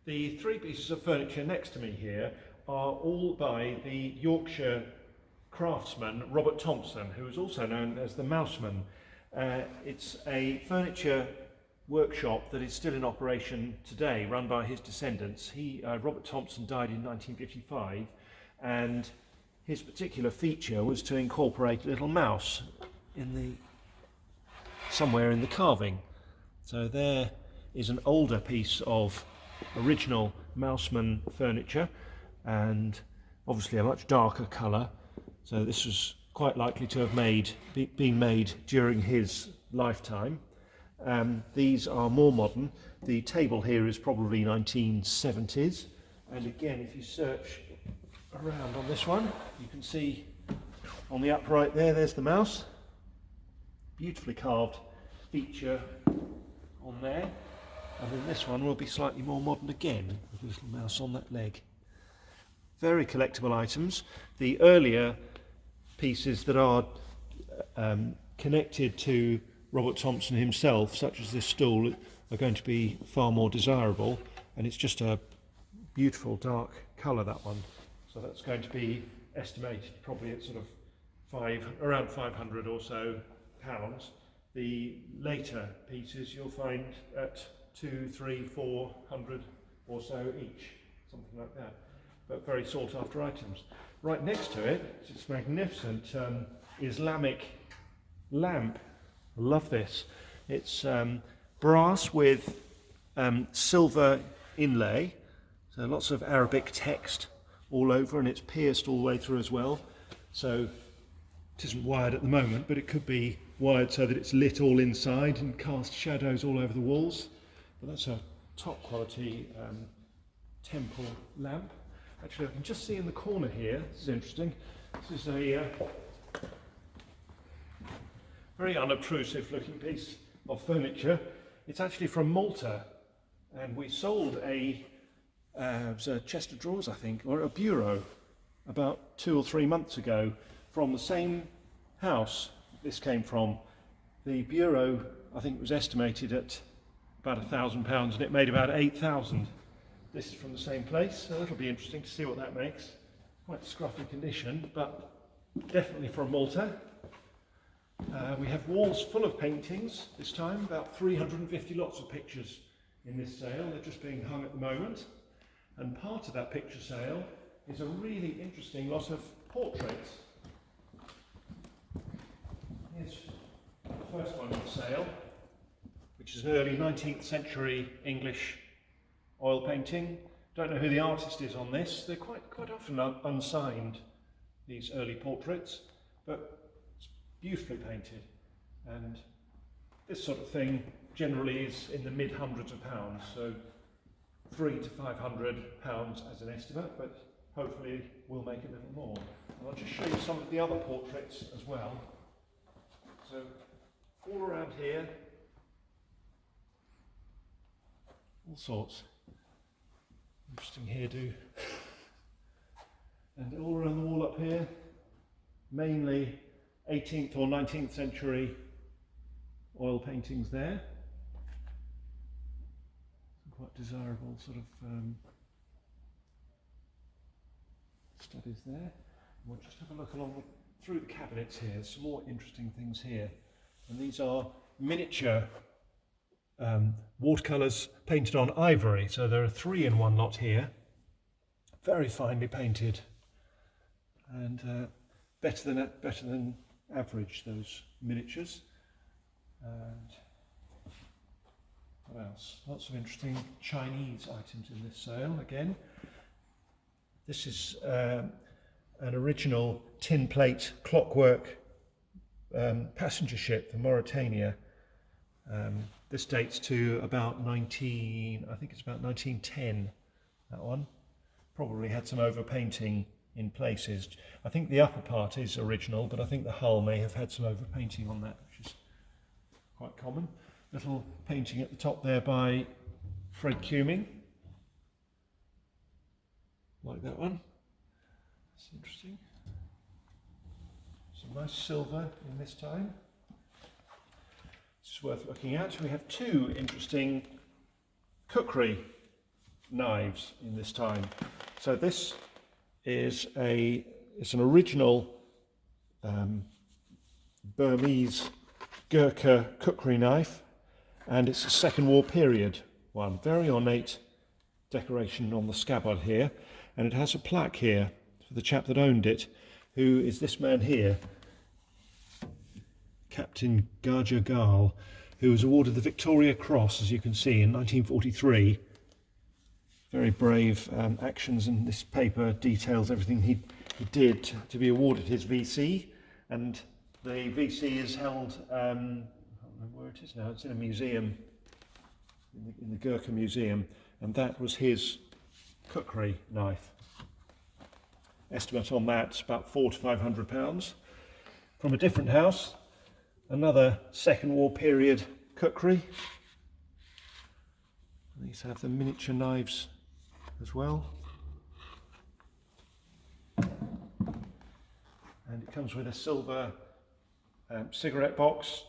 The three pieces of furniture next to me here are all by the Yorkshire craftsman Robert Thompson, who is also known as the Mouseman. It's a furniture workshop that is still in operation today, run by his descendants. Robert Thompson died in 1955, and his particular feature was to incorporate a little mouse somewhere in the carving. So there is an older piece of original Mouseman furniture, and obviously a much darker colour. So this was quite likely to have been made during his lifetime. These are more modern. The table here is probably 1970s, and again, if you search around on this one, you can see on the upright there's the mouse. Beautifully carved feature on there. And then this one will be slightly more modern again, with a little mouse on that leg. Very collectible items. The earlier pieces that are connected to Robert Thompson himself, such as this stool, are going to be far more desirable, and it's just a beautiful dark colour, that one. So that's going to be estimated probably at sort of around 500 or so pounds. The later pieces you'll find at 200, 300, 400 or so each, something like that, but very sought after items. Right next to it, it's magnificent Islamic lamp. I love this. It's brass with silver inlay, so lots of Arabic text all over, and it's pierced all the way through as well. So it isn't wired at the moment, but it could be wired so that it's lit all inside and cast shadows all over the walls. But that's a top quality temple lamp. Actually, I can just see in the corner here, this is interesting, this is a very unobtrusive looking piece of furniture. It's actually from Malta, and we sold it was a chest of drawers, I think, or a bureau, about 2 or 3 months ago, from the same house this came from. The bureau, I think, was estimated at about £1,000, and it made about 8,000. This is from the same place, so it'll be interesting to see what that makes. Quite scruffy condition, but definitely from Malta. We have walls full of paintings this time, about 350 lots of pictures in this sale. They're just being hung at the moment. And part of that picture sale is a really interesting lot of portraits. Here's the first one on sale, which is an early 19th century English oil painting. Don't know who the artist is on this. They're quite often unsigned, these early portraits, but it's beautifully painted. And this sort of thing generally is in the mid-hundreds of pounds, so £300 to £500 as an estimate, but hopefully we'll make a little more. And I'll just show you some of the other portraits as well. So all around here, all sorts. Interesting hairdo. And all around the wall up here, mainly 18th or 19th century oil paintings there. Some quite desirable sort of studies there. And we'll just have a look through the cabinets here. Some more interesting things here. And these are miniature watercolours painted on ivory. So there are 3 in one lot here. Very finely painted, and better than average, those miniatures. And what else? Lots of interesting Chinese items in this sale again. This is an original tin plate clockwork passenger ship for Mauritania. This dates to about 1910, that one. Probably had some overpainting in places. I think the upper part is original, but I think the hull may have had some overpainting on that, which is quite common. Little painting at the top there by Fred Cuming. Like that one. That's interesting. Some nice silver in this time. It's worth looking at. We have 2 interesting Cookery knives in this time. So this is it's an original Burmese Gurkha cookery knife, and it's a Second War period one. Very ornate decoration on the scabbard here, and it has a plaque here for the chap that owned it, who is this man here, Captain Gaja Gal, who was awarded the Victoria Cross, as you can see, in 1943. Very brave actions, and this paper details everything he did to be awarded his VC, and the VC is held, I can't remember where it is now, it's in a museum, in the Gurkha Museum, and that was his cookery knife. Estimate on that about £400 to £500. From a different house, another Second War period cookery. These have the miniature knives as well. And it comes with a silver cigarette box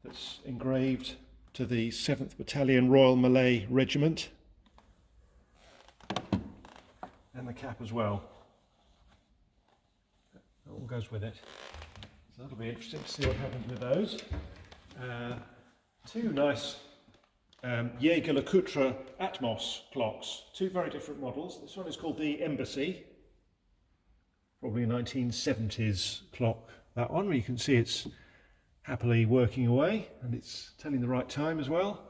that's engraved to the 7th Battalion Royal Malay Regiment, and the cap as well. That all goes with it. So that'll be interesting to see what happens with those. Two nice Jaeger LeCoultre Atmos clocks, two very different models. This one is called the Embassy, probably a 1970s clock, that one, where you can see it's happily working away and it's telling the right time as well.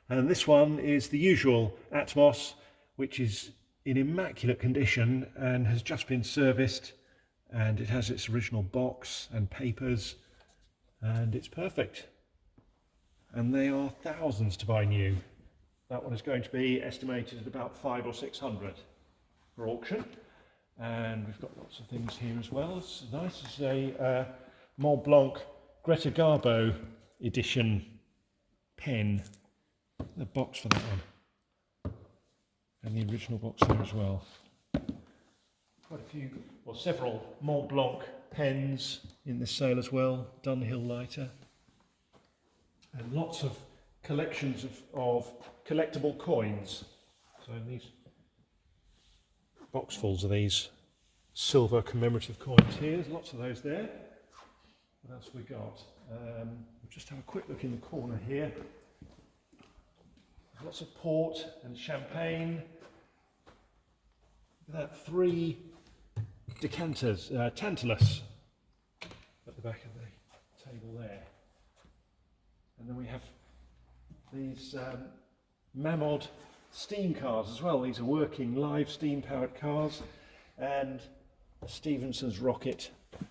And this one is the usual Atmos, which is in immaculate condition and has just been serviced, and it has its original box and papers, and it's perfect. And they are thousands to buy new. That one is going to be estimated at about 500 or 600 for auction. And we've got lots of things here as well. It's nice. It's a Mont Blanc Greta Garbo edition pen. The box for that one. And the original box there as well. Quite a few, or several Mont Blanc pens in this sale as well. Dunhill lighter. And lots of collections of collectible coins. So these boxfuls of these silver commemorative coins here. There's lots of those there. What else have we got? We'll just have a quick look in the corner here. Lots of port and champagne. Look at that, 3 decanters, Tantalus, at the back of the table there. And then we have these Mamod steam cars as well. These are working live steam powered cars, and a Stephenson's rocket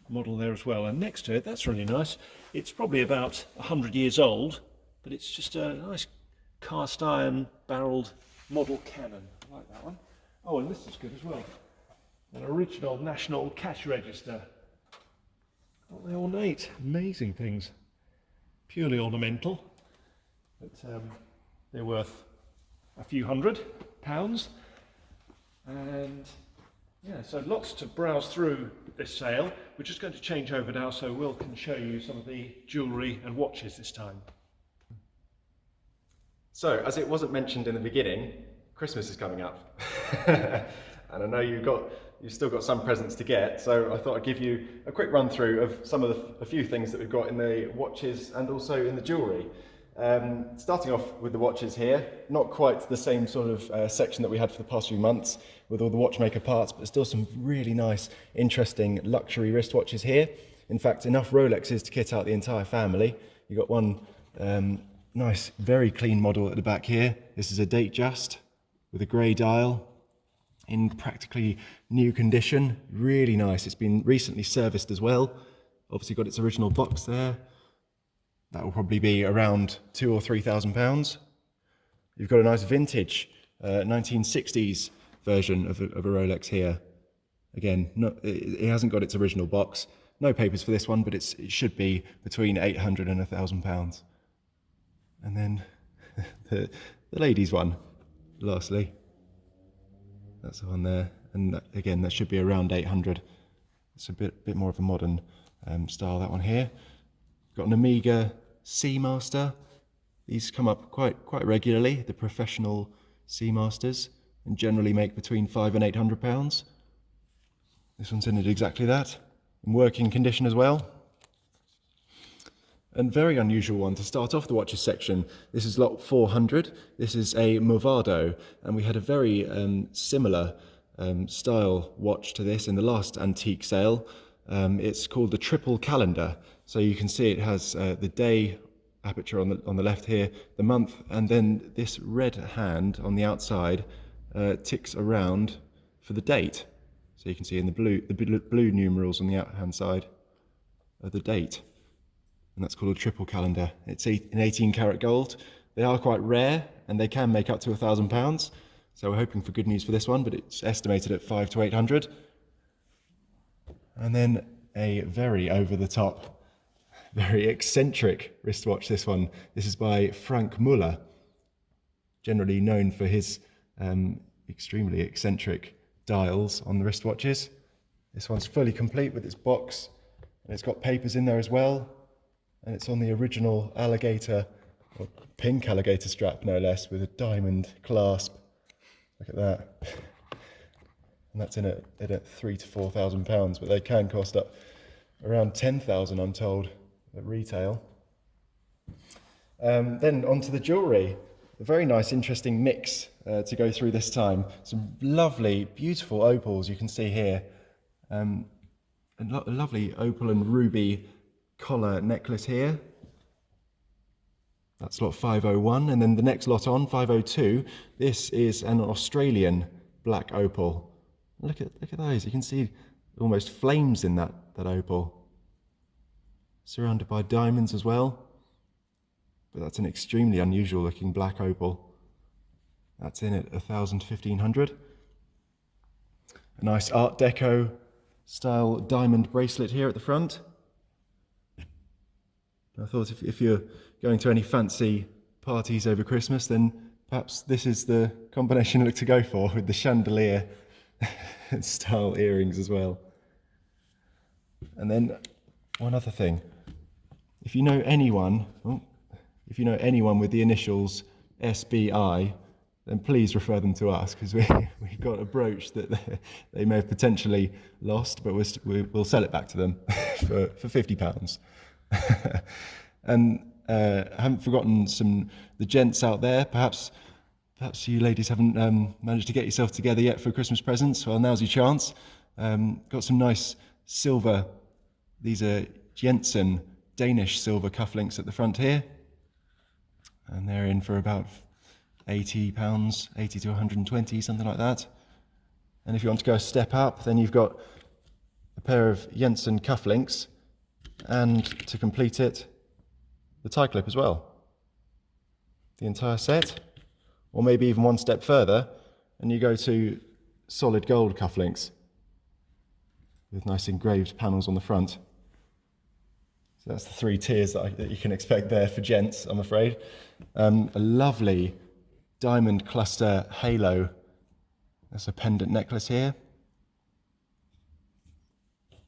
model there as well. And next to it, that's really nice. It's probably about 100 years old, but it's just a nice cast iron barreled model cannon. I like that one. Oh, and this is good as well. An original National Cash Register. Aren't they ornate? Amazing things. Purely ornamental, but they're worth a few £100. And yeah, so lots to browse through this sale. We're just going to change over now so Will can show you some of the jewellery and watches this time. So, as it wasn't mentioned in the beginning, Christmas is coming up. And I know you've still got some presents to get, so I thought I'd give you a quick run through of some of a few things that we've got in the watches and also in the jewellery. Starting off with the watches here, not quite the same sort of section that we had for the past few months with all the watchmaker parts, but still some really nice, interesting luxury wristwatches here. In fact, enough Rolexes to kit out the entire family. You've got one nice, very clean model at the back here. This is a Datejust with a grey dial in practically new condition. Really nice. It's been recently serviced as well. Obviously got its original box there. That will probably be around £2,000 or £3,000. You've got a nice vintage 1960s version of a Rolex here. Again, it hasn't got its original box. No papers for this one, but it should be between £800 and £1,000. And then the ladies one, lastly. That's the one there, and again that should be around 800. It's a bit more of a modern style, that one here. Got an Amiga C Master. These come up quite regularly, the professional C Masters. and generally make between £500 and £800. This one's in it exactly that, in working condition as well. And very unusual one to start off the watches section. This is lot 400. This is a Movado, and we had a very similar style watch to this in the last antique sale. It's called the triple calendar. So you can see it has the day aperture on the left here, the month, and then this red hand on the outside ticks around for the date. So you can see in the blue numerals on the out-hand side of the date. And that's called a triple calendar. It's in 18 karat gold. They are quite rare and they can make up to £1,000. So we're hoping for good news for this one, but it's estimated at 500 to 800. And then a very over the top, very eccentric wristwatch, this one. This is by Frank Muller, generally known for his extremely eccentric dials on the wristwatches. This one's fully complete with its box, and it's got papers in there as well, and it's on the original alligator, or pink alligator strap no less, with a diamond clasp. Look at that. And that's in at £3,000 to £4,000, but they can cost up around 10,000, I'm told, at retail. Then onto the jewellery. A very nice, interesting mix to go through this time. Some lovely, beautiful opals you can see here. A lovely opal and ruby collar necklace here. That's lot 501, and then the next lot on, 502, this is an Australian black opal. Look at those, you can see almost flames in that opal. Surrounded by diamonds as well. But that's an extremely unusual looking black opal. That's in at 1,000 to 1,500. A nice Art Deco style diamond bracelet here at the front. I thought if you're going to any fancy parties over Christmas, then perhaps this is the combination you look to go for, with the chandelier style earrings as well. And then one other thing. If you know anyone with the initials SBI, then please refer them to us, because we've got a brooch that they may have potentially lost, but we'll sell it back to them for £50. And I haven't forgotten the gents out there. Perhaps you ladies haven't managed to get yourself together yet for Christmas presents. Well, now's your chance. Got some nice silver. These are Jensen Danish silver cufflinks at the front here, and they're in for about £80, 80 to 120, something like that. And if you want to go a step up, then you've got a pair of Jensen cufflinks, and to complete it, the tie clip as well. The entire set, or maybe even one step further, and you go to solid gold cufflinks with nice engraved panels on the front. So that's the three tiers that you can expect there for gents, I'm afraid. A lovely diamond cluster halo. That's a pendant necklace here.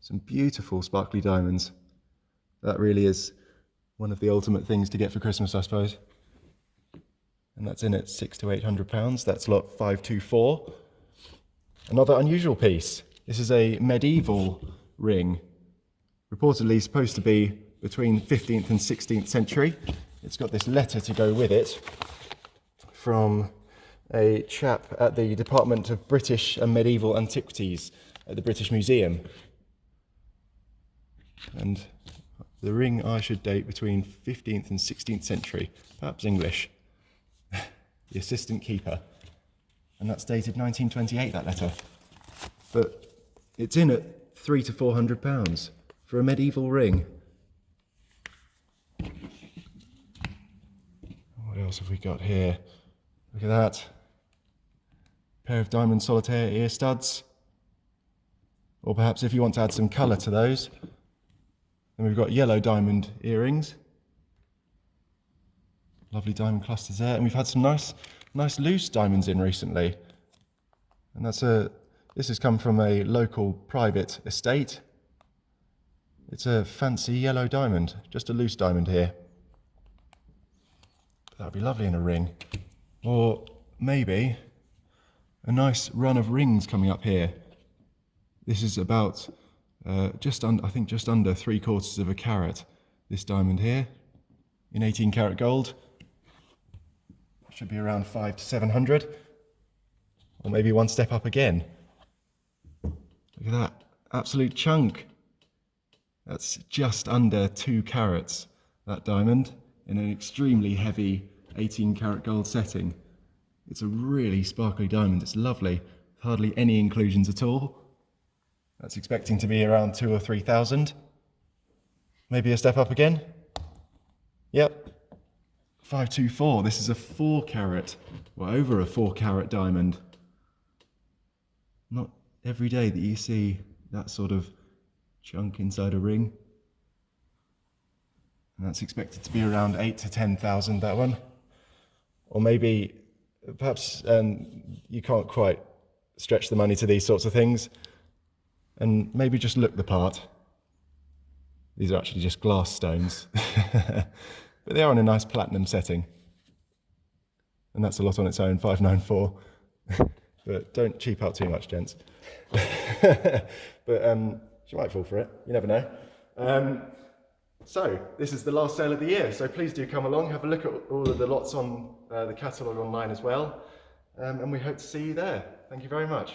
Some beautiful sparkly diamonds. That really is one of the ultimate things to get for Christmas, I suppose. And that's in at £600 to £800. That's lot 524. Another unusual piece. This is a medieval ring, reportedly supposed to be between 15th and 16th century. It's got this letter to go with it from a chap at the Department of British and Medieval Antiquities at the British Museum. And the ring I should date between 15th and 16th century, perhaps English. The assistant keeper. And that's dated 1928, that letter. But it's in at £300 to £400 for a medieval ring. What else have we got here? Look at that. Pair of diamond solitaire ear studs. Or perhaps if you want to add some colour to those, then we've got yellow diamond earrings. Lovely diamond clusters there. And we've had some nice loose diamonds in recently. And this has come from a local private estate. It's a fancy yellow diamond, just a loose diamond here. That would be lovely in a ring. Or maybe a nice run of rings coming up here. This is about I think just under 3/4 of a carat. This diamond here in 18 karat gold. Should be around 500 to 700, or maybe one step up again. Look at that, absolute chunk. That's just under 2 carats, that diamond, in an extremely heavy 18 karat gold setting. It's a really sparkly diamond, it's lovely, hardly any inclusions at all. That's expecting to be around 2,000 or 3,000. Maybe a step up again. Yep, 524. This is a 4 carat, well, over a 4 carat diamond. Not every day that you see that sort of chunk inside a ring. And that's expected to be around 8,000 to 10,000, that one. Or maybe, perhaps you can't quite stretch the money to these sorts of things, and maybe just look the part. These are actually just glass stones, but they are in a nice platinum setting. And that's a lot on its own, 594. But don't cheap out too much, gents. But she might fall for it, you never know. So this is the last sale of the year, so please do come along, have a look at all of the lots on the catalogue online as well, and we hope to see you there. Thank you very much.